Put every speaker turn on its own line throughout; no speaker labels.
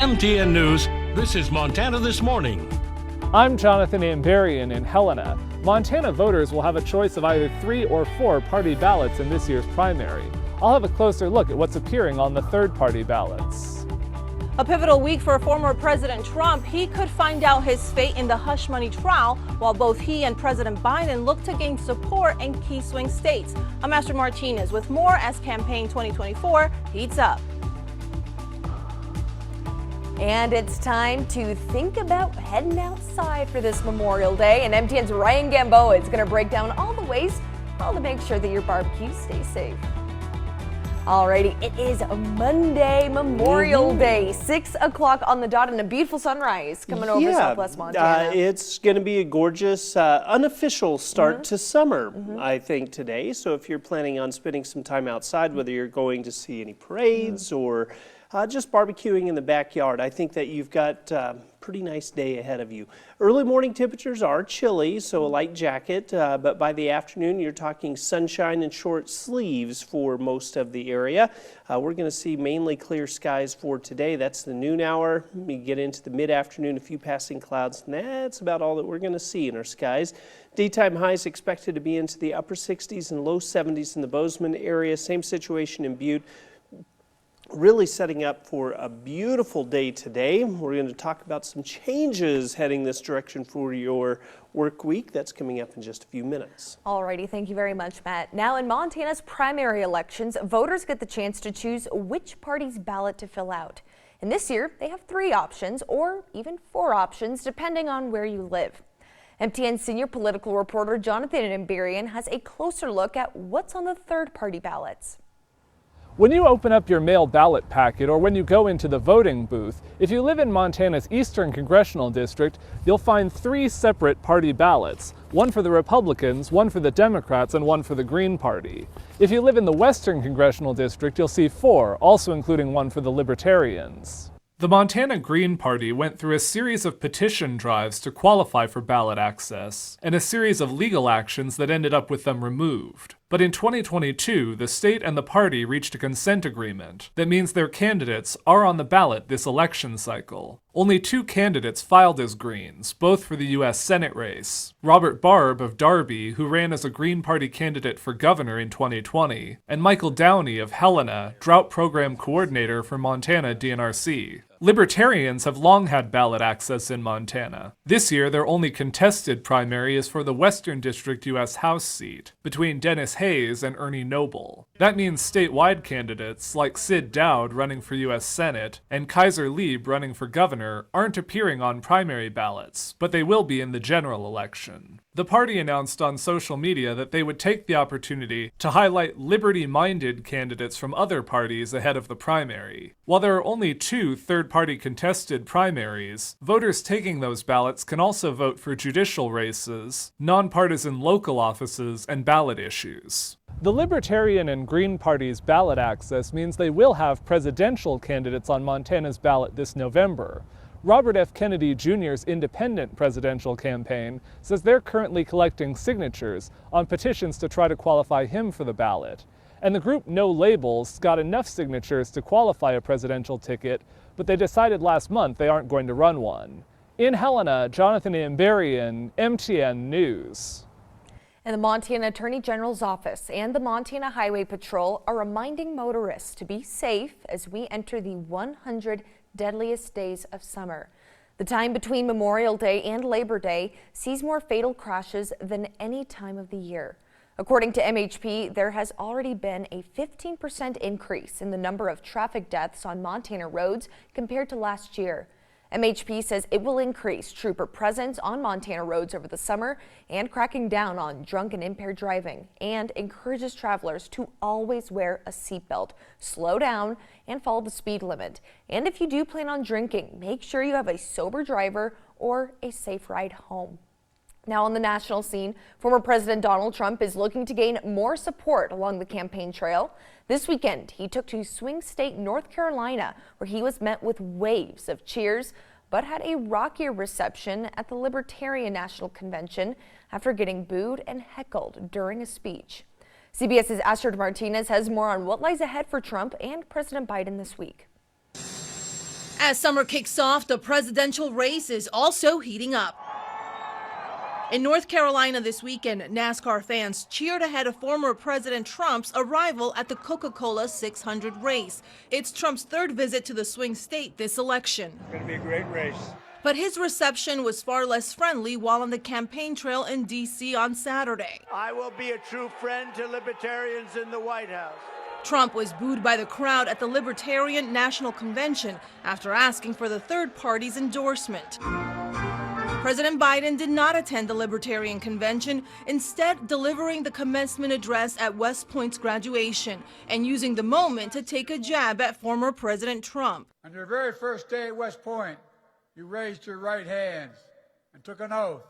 MTN News, this is Montana This Morning.
I'm Jonathan Ambarian in Helena. Montana voters will have a choice of either 3 or 4 party ballots in this year's primary. I'll have a closer look at what's appearing on the third-party ballots.
A pivotal week for former President Trump. He could find out his fate in the hush money trial, while both he and President Biden look to gain support in key swing states. I'm Astrid Martinez with more as campaign 2024 heats up.
And it's time to think about heading outside for this Memorial Day. And MTN's Ryan Gamboa is going to break down all the ways to make sure that your barbecue stays safe. Alrighty, it is Monday, Memorial Day, 6 o'clock on the dot, and a beautiful sunrise coming over Southwest Montana.
It's going to be a gorgeous, unofficial start to summer, I think, today. So if you're planning on spending some time outside, whether you're going to see any parades or just barbecuing in the backyard, I think that you've got a pretty nice day ahead of you. Early morning temperatures are chilly, so a light jacket, but by the afternoon you're talking sunshine and short sleeves for most of the area. We're going to see mainly clear skies for today. That's the noon hour. We get into the mid-afternoon, a few passing clouds, and that's about all that we're going to see in our skies. Daytime highs expected to be into the upper 60s and low 70s in the Bozeman area. Same situation in Butte. Really setting up for a beautiful day today. We're going to talk about some changes heading this direction for your work week. That's coming up in just a few minutes.
Alrighty, thank you very much, Matt. Now in Montana's primary elections, voters get the chance to choose which party's ballot to fill out. And this year, they have 3 options or even 4 options depending on where you live. MTN senior political reporter Jonathan Ambarian has a closer look at what's on the third-party ballots.
When you open up your mail ballot packet or when you go into the voting booth, if you live in Montana's Eastern Congressional District, you'll find 3 separate party ballots, one for the Republicans, one for the Democrats, and one for the Green Party. If you live in the Western Congressional District, you'll see 4, also including one for the Libertarians. The Montana Green Party went through a series of petition drives to qualify for ballot access, and a series of legal actions that ended up with them removed. But in 2022, the state and the party reached a consent agreement that means their candidates are on the ballot this election cycle. Only 2 candidates filed as Greens, both for the U.S. Senate race. Robert Barb of Darby, who ran as a Green Party candidate for governor in 2020, and Michael Downey of Helena, drought program coordinator for Montana DNRC. Libertarians have long had ballot access in Montana. This year, their only contested primary is for the Western District U.S. House seat, between Dennis Hayes and Ernie Noble. That means statewide candidates like Sid Dowd running for U.S. Senate and Kaiser Lieb running for governor aren't appearing on primary ballots, but they will be in the general election. The party announced on social media that they would take the opportunity to highlight liberty-minded candidates from other parties ahead of the primary. While there are only 2 third-party contested primaries, voters taking those ballots can also vote for judicial races, nonpartisan local offices, and ballot issues. The Libertarian and Green Party's ballot access means they will have presidential candidates on Montana's ballot this November. Robert F. Kennedy Jr.'s independent presidential campaign says they're currently collecting signatures on petitions to try to qualify him for the ballot. And the group No Labels got enough signatures to qualify a presidential ticket, but they decided last month they aren't going to run one. In Helena, Jonathan Ambarian, MTN News.
And the Montana Attorney General's office and the Montana Highway Patrol are reminding motorists to be safe as we enter the 100 deadliest days of summer. The time between Memorial Day and Labor Day sees more fatal crashes than any time of the year. According to MHP, there has already been a 15% increase in the number of traffic deaths on Montana roads compared to last year. MHP says it will increase trooper presence on Montana roads over the summer and cracking down on drunk and impaired driving, and encourages travelers to always wear a seatbelt, slow down, and follow the speed limit. And if you do plan on drinking, make sure you have a sober driver or a safe ride home. Now on the national scene, former President Donald Trump is looking to gain more support along the campaign trail. This weekend, he took to swing state North Carolina, where he was met with waves of cheers, but had a rockier reception at the Libertarian National Convention after getting booed and heckled during a speech. CBS's Astrid Martinez has more on what lies ahead for Trump and President Biden this week.
As summer kicks off, the presidential race is also heating up. In North Carolina this weekend, NASCAR fans cheered ahead of former President Trump's arrival at the Coca-Cola 600 race. It's Trump's third visit to the swing state this election.
It's going to be a great race.
But his reception was far less friendly while on the campaign trail in D.C. on Saturday.
I will be a true friend to libertarians in the White House.
Trump was booed by the crowd at the Libertarian National Convention after asking for the third party's endorsement. President Biden did not attend the Libertarian Convention, instead delivering the commencement address at West Point's graduation and using the moment to take a jab at former President Trump.
On your very first day at West Point, you raised your right hands and took an oath,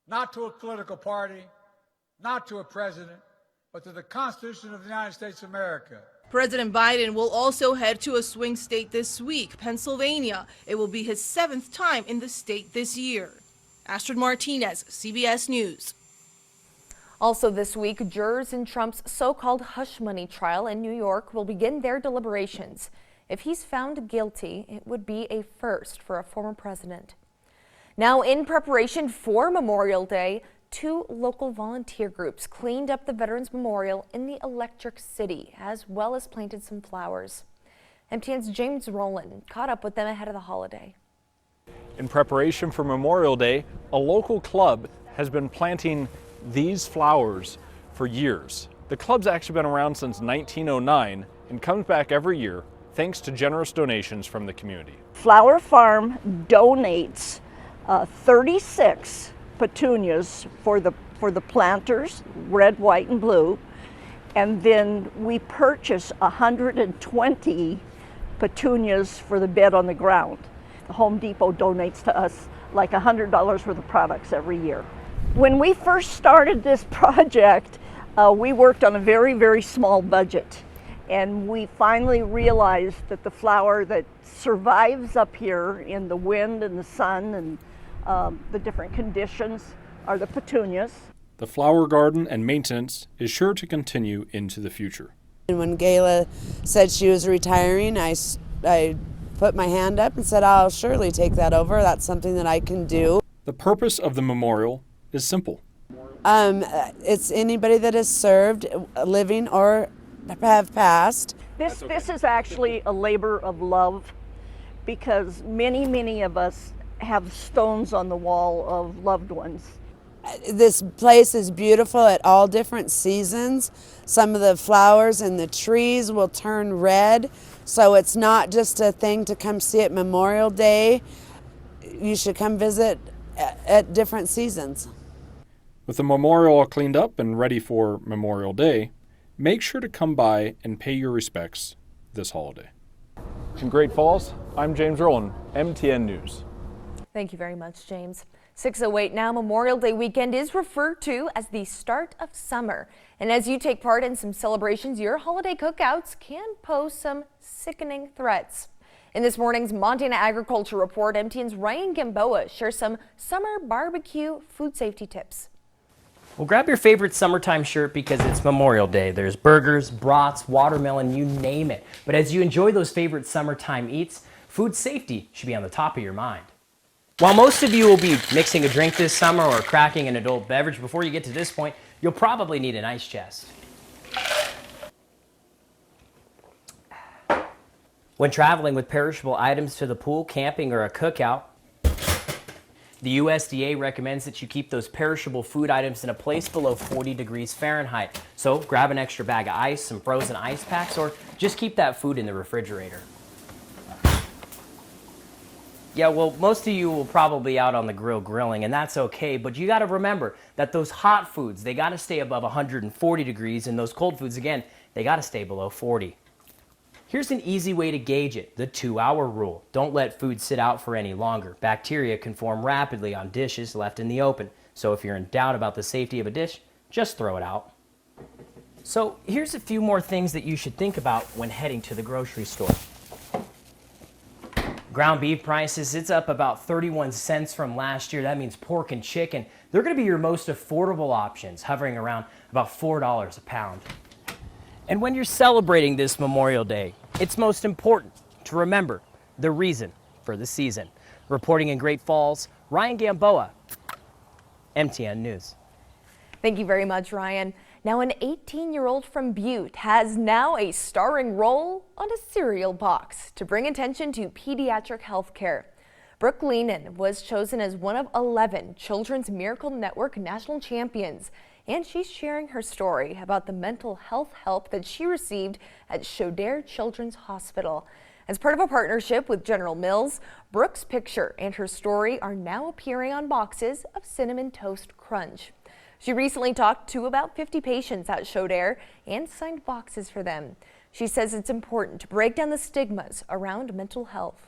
not to a political party, not to a president, but to the Constitution of the United States of America.
President Biden will also head to a swing state this week, Pennsylvania. It will be his 7th time in the state this year. Astrid Martinez, CBS News.
Also this week, jurors in Trump's so-called hush money trial in New York will begin their deliberations. If he's found guilty, it would be a first for a former president. Now, in preparation for Memorial Day, 2 local volunteer groups cleaned up the Veterans Memorial in the Electric City, as well as planted some flowers. MTN's James Rowland caught up with them ahead of the holiday.
In preparation for Memorial Day, a local club has been planting these flowers for years. The club's actually been around since 1909 and comes back every year thanks to generous donations from the community.
Flower Farm donates 36 petunias for the planters, red, white, and blue, and then we purchase 120 petunias for the bed on the ground. Home Depot donates to us like $100 worth of products every year. When we first started this project, we worked on a very, very small budget, and we finally realized that the flower that survives up here in the wind and the sun and the different conditions are the petunias.
The flower garden and maintenance is sure to continue into the future.
And when Gayla said she was retiring, I put my hand up and said, I'll surely take that over. That's something that I can do.
The purpose of the memorial is simple.
It's anybody that has served, living or have passed.
This is actually a labor of love, because many of us have stones on the wall of loved ones.
This place is beautiful at all different seasons. Some of the flowers and the trees will turn red, so it's not just a thing to come see at Memorial Day. You should come visit at different seasons.
With the memorial all cleaned up and ready for Memorial Day, make sure to come by and pay your respects this holiday.
In Great Falls, I'm James Rowland, MTN News.
Thank you very much, James. 6:08 now. Memorial Day weekend is referred to as the start of summer. And as you take part in some celebrations, your holiday cookouts can pose some sickening threats. In this morning's Montana Agriculture Report, MTN's Ryan Gamboa shares some summer barbecue food safety tips.
Well, grab your favorite summertime shirt because it's Memorial Day. There's burgers, brats, watermelon, you name it. But as you enjoy those favorite summertime eats, food safety should be on the top of your mind. While most of you will be mixing a drink this summer or cracking an adult beverage, before you get to this point, you'll probably need an ice chest. When traveling with perishable items to the pool, camping, or a cookout, the USDA recommends that you keep those perishable food items in a place below 40 degrees Fahrenheit. So grab an extra bag of ice, some frozen ice packs, or just keep that food in the refrigerator. Yeah, well, most of you will probably be out on the grill grilling, and that's okay, but you gotta remember that those hot foods, they gotta stay above 140 degrees, and those cold foods, again, they gotta stay below 40. Here's an easy way to gauge it, the 2-hour rule. Don't let food sit out for any longer. Bacteria can form rapidly on dishes left in the open, so if you're in doubt about the safety of a dish, just throw it out. So here's a few more things that you should think about when heading to the grocery store. Ground beef prices, it's up about 31 cents from last year. That means pork and chicken, they're going to be your most affordable options, hovering around about $4 a pound. And when you're celebrating this Memorial Day, it's most important to remember the reason for the season. Reporting in Great Falls, Ryan Gamboa, MTN News.
Thank you very much, Ryan. Now, an 18-year-old from Butte has now a starring role on a cereal box to bring attention to pediatric health care. Brooke Leenan was chosen as one of 11 Children's Miracle Network national champions, and she's sharing her story about the mental health help that she received at Shodair Children's Hospital. As part of a partnership with General Mills, Brooke's picture and her story are now appearing on boxes of Cinnamon Toast Crunch. She recently talked to about 50 patients at Shodair and signed boxes for them. She says it's important to break down the stigmas around mental health.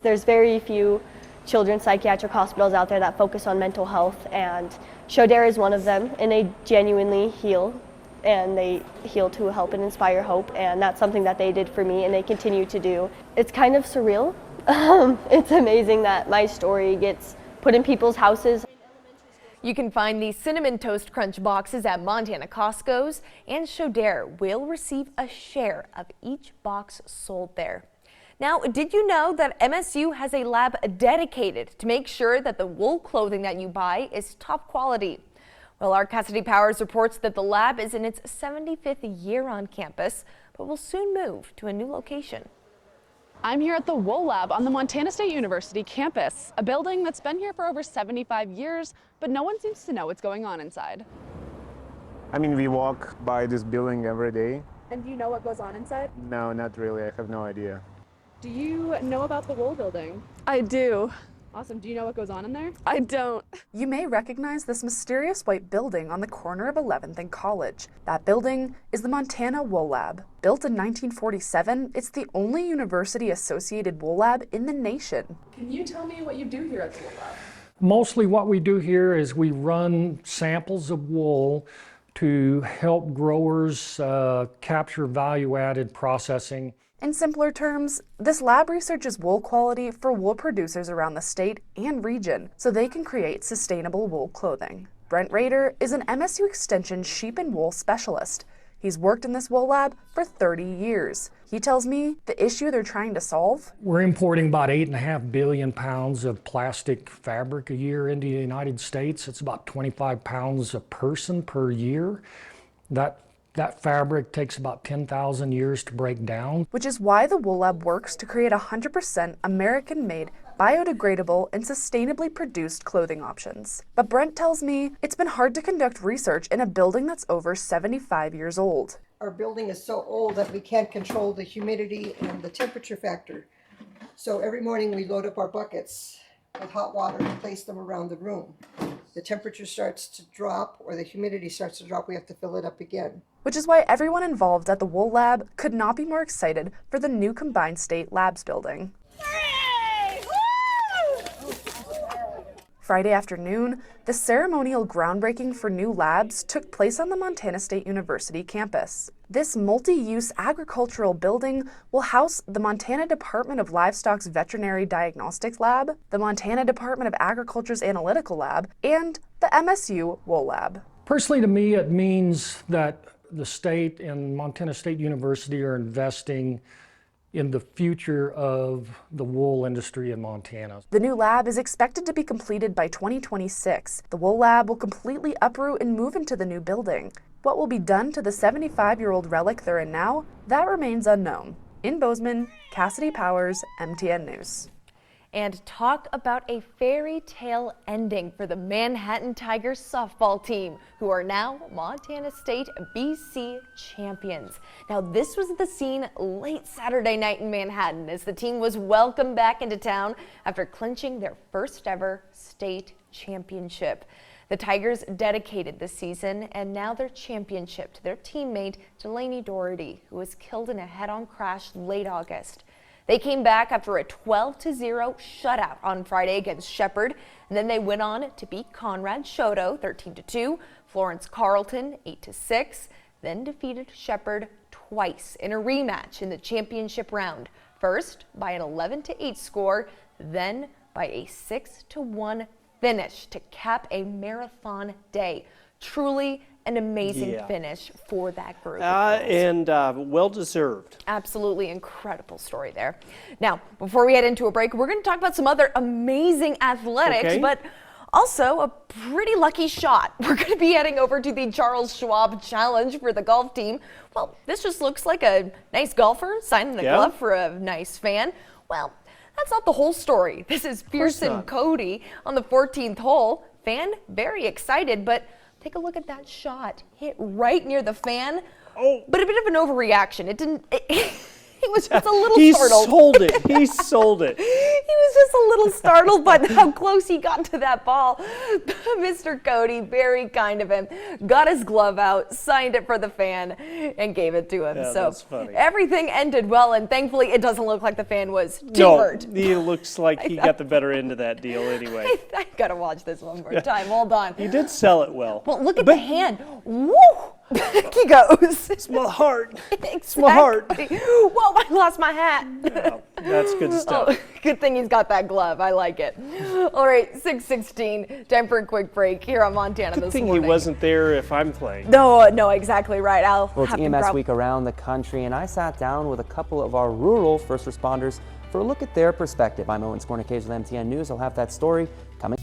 There's very few children's psychiatric hospitals out there that focus on mental health, and Shodair is one of them, and they genuinely heal, and they heal to help and inspire hope, and that's something that they did for me and they continue to do. It's kind of surreal. It's amazing that my story gets put in people's houses.
You can find these Cinnamon Toast Crunch boxes at Montana Costco's, and Shodair will receive a share of each box sold there. Now, did you know that MSU has a lab dedicated to make sure that the wool clothing that you buy is top quality? Well, our Cassidy Powers reports that the lab is in its 75th year on campus, but will soon move to a new location.
I'm here at the Wool Lab on the Montana State University campus, a building that's been here for over 75 years, but no one seems to know what's going on inside.
I mean, we walk by this building every day.
And do you know what goes on inside?
No, not really. I have no idea.
Do you know about the wool building?
I do.
Awesome. Do you know what goes on in there?
I don't.
You may recognize this mysterious white building on the corner of 11th and College. That building is the Montana Wool Lab. Built in 1947, it's the only university-associated wool lab in the nation.
Can you tell me what you do here at the Wool Lab?
Mostly what we do here is we run samples of wool to help growers capture value-added processing.
In simpler terms, this lab researches wool quality for wool producers around the state and region so they can create sustainable wool clothing. Brent Rader is an MSU Extension sheep and wool specialist. He's worked in this wool lab for 30 years. He tells me the issue they're trying to solve.
We're importing about 8.5 billion pounds of plastic fabric a year into the United States. It's about 25 pounds a person per year. That fabric takes about 10,000 years to break down.
Which is why the Wool Lab works to create 100% American-made, biodegradable, and sustainably produced clothing options. But Brent tells me it's been hard to conduct research in a building that's over 75 years old.
Our building is so old that we can't control the humidity and the temperature factor. So every morning we load up our buckets with hot water and place them around the room. The temperature starts to drop or the humidity starts to drop, we have to fill it up again.
Which is why everyone involved at the Wool Lab could not be more excited for the new combined state labs building. Friday afternoon, the ceremonial groundbreaking for new labs took place on the Montana State University campus. This multi-use agricultural building will house the Montana Department of Livestock's Veterinary Diagnostics Lab, the Montana Department of Agriculture's Analytical Lab, and the MSU Wool Lab.
Personally, to me, it means that the state and Montana State University are investing in the future of the wool industry in Montana.
The new lab is expected to be completed by 2026. The Wool Lab will completely uproot and move into the new building. What will be done to the 75-year-old relic they're in now, that remains unknown. In Bozeman, Cassidy Powers, MTN News.
And talk about a fairy tale ending for the Manhattan Tigers softball team, who are now Montana State BC champions. Now, this was the scene late Saturday night in Manhattan as the team was welcomed back into town after clinching their first ever state championship. The Tigers dedicated the season and now their championship to their teammate Delaney Doherty, who was killed in a head-on crash late August. They came back after a 12-0 shutout on Friday against Shepherd, and then they went on to beat Conrad Shoto 13-2, Florence Carlton 8-6, then defeated Shepherd twice in a rematch in the championship round. First by an 11-8 score, then by a 6-1 finish to cap a marathon day. Truly an amazing
Yeah.
finish for that group.
And well-deserved.
Absolutely incredible story there. Now, before we head into a break, we're going to talk about some other amazing athletics, but also a pretty lucky shot. We're going to be heading over to the Charles Schwab Challenge for the golf team. Well, this just looks like a nice golfer signing the glove for a nice fan. Well, that's not the whole story. This is Pearson Cody on the 14th hole. Fan very excited, but take a look at that shot. Hit right near the fan. Oh. But a bit of an overreaction. It didn't... He was just a little startled.
He sold it. He sold it.
He was just a little startled by how close he got to that ball. Mr. Cody, very kind of him, got his glove out, signed it for the fan, and gave it to him.
Yeah,
so
that's funny.
Everything ended well, and thankfully it doesn't look like the fan was too hurt.
He looks like he got the better end of that deal anyway.
I gotta watch this one more time. Hold on.
He did sell it well.
Well, look at the hand. Woo! He goes.
It's my heart.
Exactly.
It's my heart.
Whoa, I lost my hat.
Yeah, that's good stuff.
Oh, good thing he's got that glove. I like it. All right, 6:16. Time for a quick break here on Montana
Good
this
thing
morning.
he wasn't there if I'm playing.
No, exactly right.
Well, it's EMS week around the country, and I sat down with a couple of our rural first responders for a look at their perspective. I'm Owen Skornicage with MTN News. I'll have that story coming.